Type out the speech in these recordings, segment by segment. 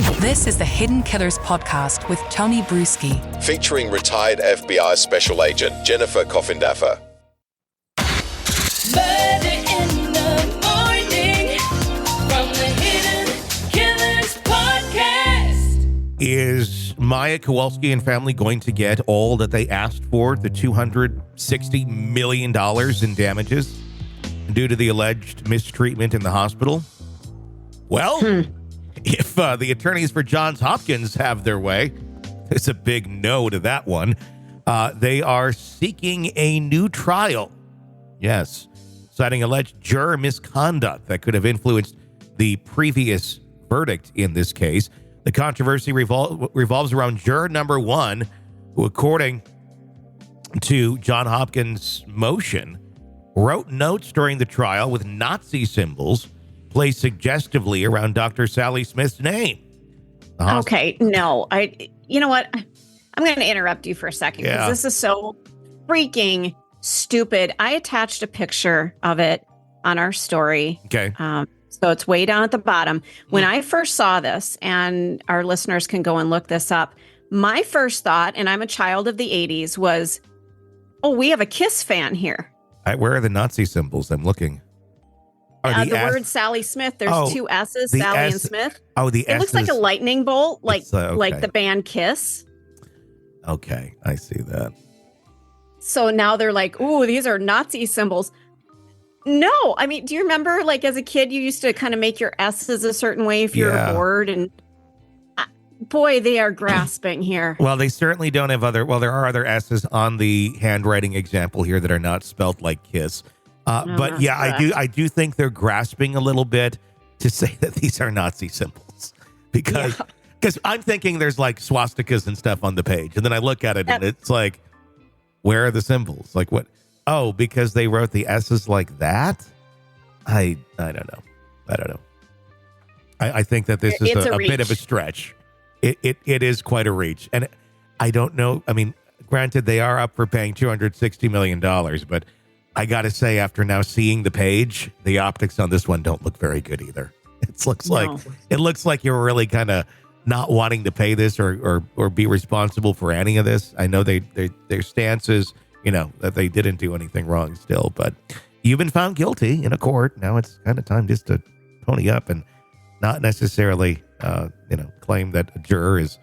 This is the Hidden Killers podcast with Tony Bruschi. Featuring retired FBI Special Agent Jennifer Coffindaffer. Murder in the morning from the Hidden Killers podcast. Is Maya Kowalski and family going to get all that they asked for, the $260 million in damages due to the alleged mistreatment in the hospital? Well, if the attorneys for Johns Hopkins have their way, it's a big no to that one. They are seeking a new trial. Yes, citing alleged juror misconduct that could have influenced the previous verdict in this case. The controversy revolves around juror number 1, who, according to John Hopkins' motion, wrote notes during the trial with Nazi symbols placed suggestively around Dr. Sally Smith's name. Okay, no. You know what? I'm going to interrupt you for a second because this is so freaking stupid. I attached a picture of it on our story. Okay. So it's way down at the bottom. When I first saw this, and our listeners can go and look this up, my first thought, and I'm a child of the 80s, was, oh, we have a KISS fan here. Where are the Nazi symbols? I'm looking. The word Sally Smith, there's two S's, Sally and Smith. Oh, the S. It looks like a lightning bolt, like okay. the band KISS. Okay, I see that. So now they're like, ooh, these are Nazi symbols. No, I mean, do you remember, like, as a kid, you used to kind of make your S's a certain way if you were bored? And boy, they are grasping here. Well, they certainly don't have there are other S's on the handwriting example here that are not spelt like KISS. But yeah, correct. I do think they're grasping a little bit to say that these are Nazi symbols because I'm thinking there's like swastikas and stuff on the page. And then I look at it and it's like, where are the symbols? Like what? Oh, because they wrote the S's like that? I don't know. I think that this is a bit of a stretch. It is quite a reach. And I don't know. I mean, granted, they are up for paying $260 million, but I got to say, after now seeing the page, the optics on this one don't look very good either. It looks like you're really kind of not wanting to pay this or be responsible for any of this. I know their stance is, that they didn't do anything wrong still, but you've been found guilty in a court. Now it's kind of time just to pony up and not necessarily, claim that a juror is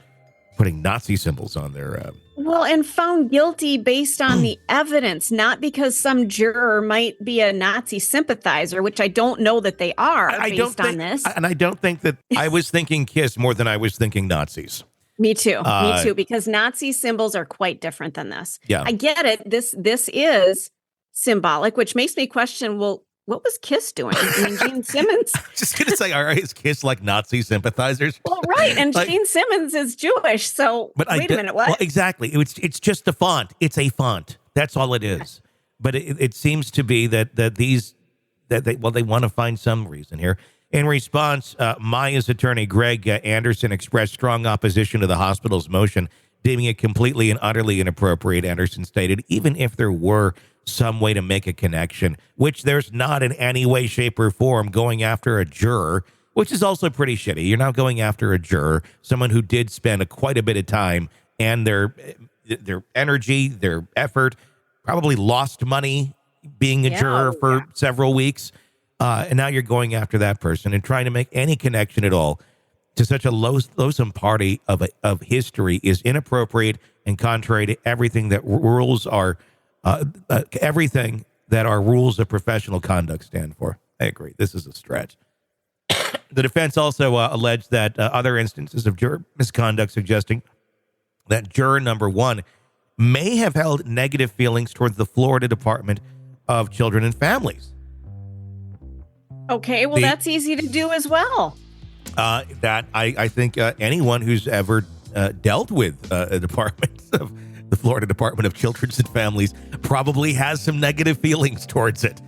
putting Nazi symbols on their. Well, and found guilty based on the evidence, not because some juror might be a Nazi sympathizer, which I don't know that they are based on this. And I don't think that I was thinking KISS more than I was thinking Nazis. Me too. Me too, because Nazi symbols are quite different than this. Yeah. I get it. This is symbolic, which makes me question, well, what was KISS doing? I mean, Gene Simmons. Just going to say, is KISS like Nazi sympathizers? Well, right. And Gene Simmons is Jewish. So wait a minute. What? Well, exactly. It's just a font. It's a font. That's all it is. But it seems to be that they want to find some reason here. In response, Maya's attorney, Greg Anderson, expressed strong opposition to the hospital's motion, deeming it completely and utterly inappropriate, Anderson stated, even if there were some way to make a connection, which there's not in any way, shape, or form going after a juror, which is also pretty shitty. You're not going after a juror, someone who did spend quite a bit of time and their energy, their effort, probably lost money being a juror for several weeks. And now you're going after that person and trying to make any connection at all to such a loathsome party of history is inappropriate and contrary to everything that rules are everything that our rules of professional conduct stand for. I agree. This is a stretch. The defense also alleged that other instances of juror misconduct suggesting that juror number 1 may have held negative feelings towards the Florida Department of Children and Families. Okay, well, that's easy to do as well. That I think anyone who's ever dealt with a department of the Florida Department of Children and Families probably has some negative feelings towards it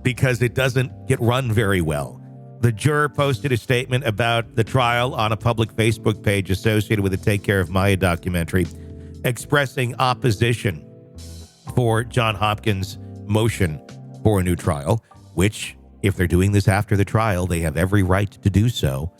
because it doesn't get run very well. The juror posted a statement about the trial on a public Facebook page associated with the Take Care of Maya documentary, expressing opposition for John Hopkins' motion for a new trial, which, if they're doing this after the trial, they have every right to do so.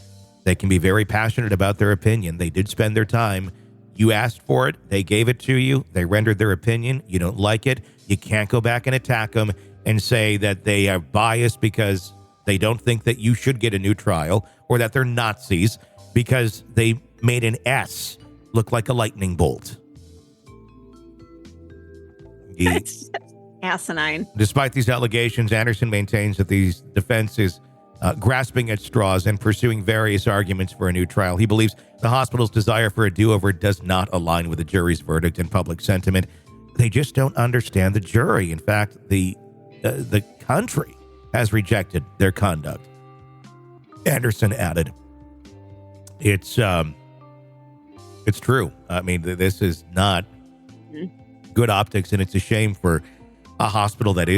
They can be very passionate about their opinion. They did spend their time. You asked for it. They gave it to you. They rendered their opinion. You don't like it. You can't go back and attack them and say that they are biased because they don't think that you should get a new trial, or that they're Nazis because they made an S look like a lightning bolt. It's asinine. Despite these allegations, Anderson maintains that the defense is grasping at straws and pursuing various arguments for a new trial. He believes the hospital's desire for a do-over does not align with the jury's verdict and public sentiment. They just don't understand the jury. In fact, the country has rejected their conduct. Anderson added, It's true. I mean, this is not good optics, and it's a shame for a hospital that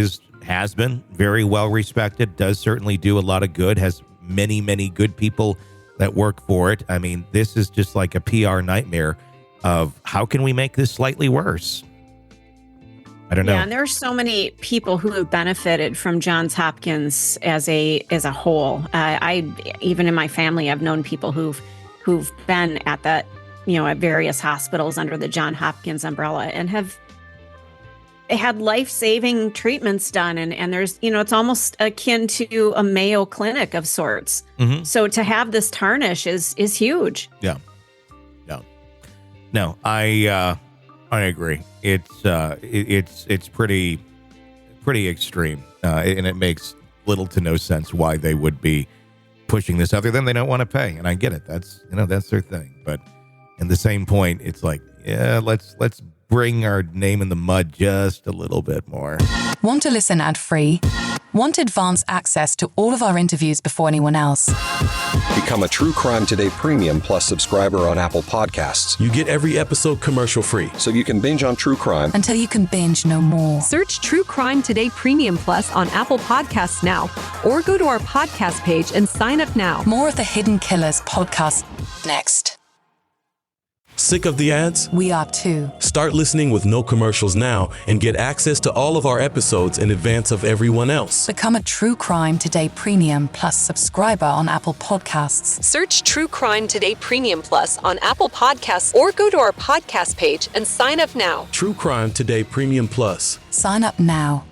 has been very well respected, does certainly do a lot of good, has many, many good people that work for it. I mean, this is just like a PR nightmare of how can we make this slightly worse? I don't know. Yeah, and there are so many people who have benefited from Johns Hopkins as a whole. I even in my family, I've known people who've been at that, at various hospitals under the Johns Hopkins umbrella and have had life-saving treatments done. And there's, it's almost akin to a Mayo Clinic of sorts. Mm-hmm. So to have this tarnish is huge. Yeah. No, I agree. It's pretty extreme, and it makes little to no sense why they would be pushing this other than they don't want to pay. And I get it. That's their thing. But in the same point, it's like, yeah, let's bring our name in the mud just a little bit more. Want to listen ad-free? Want advanced access to all of our interviews before anyone else? Become a True Crime Today Premium Plus subscriber on Apple Podcasts. You get every episode commercial-free. So you can binge on true crime until you can binge no more. Search True Crime Today Premium Plus on Apple Podcasts now, or go to our podcast page and sign up now. More of the Hidden Killers podcast next. Sick of the ads? We are too. Start listening with no commercials now and get access to all of our episodes in advance of everyone else. Become a True Crime Today Premium Plus subscriber on Apple Podcasts. Search True Crime Today Premium Plus on Apple Podcasts, or go to our podcast page and sign up now. True Crime Today Premium Plus. Sign up now.